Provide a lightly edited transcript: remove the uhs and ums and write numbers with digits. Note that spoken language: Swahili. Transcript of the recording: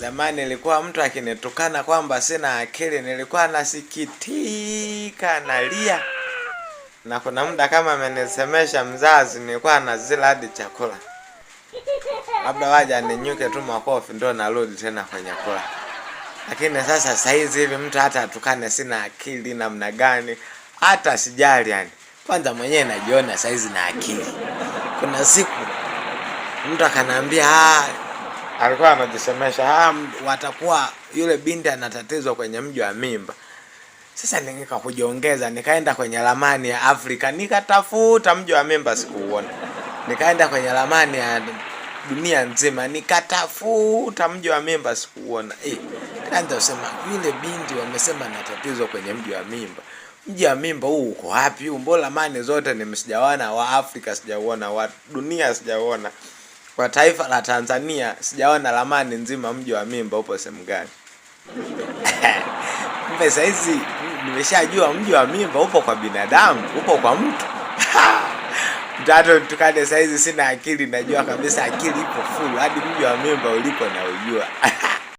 Zamani nilikuwa mtu akinitukana kwamba sina akili, nilikuwa nasikitika, nalia. Na kuna muda kama amenisemesha mzazi, nilikuwa nazila hadi chakula. Labda waje ninyuke tu makofi ndio narudi tena kwenye kula. Lakini sasa saizi hivi mtu hata atukane sina akili namna gani, hata sijali yani. Kwanza mwenyewe najiona saizi na akili. Kuna siku mtu akaniambia alikuwa anajisemesha watakuwa yule binti anatatizwa kwenye mji wa mimba. Sasa nikakujiongeza, nikaenda kwenye ramani ya Afrika, nikatafuta mji wa mimba sikuuona. Nikaenda kwenye ramani ya dunia nzima, nikatafuta mji wa mimba sikuuona. Kaanza kusema yule binti wamesema anatatizwa kwenye mji wa mimba. Mji wa mimba huu uko wapi? Mbona ramani zote nimesijaona, wa Afrika sijaona, wa dunia sijaona. Kwa taifa la Tanzania sijaona ramani nzima mji wa mimba upo sehemu gani. Kumbe saizi nimeshajua mji wa mimba upo kwa binadamu, upo kwa mtu. Mtato tukane saizi sina akili, najua kabisa akili ipo full hadi mji wa mimba ulipo na ujua.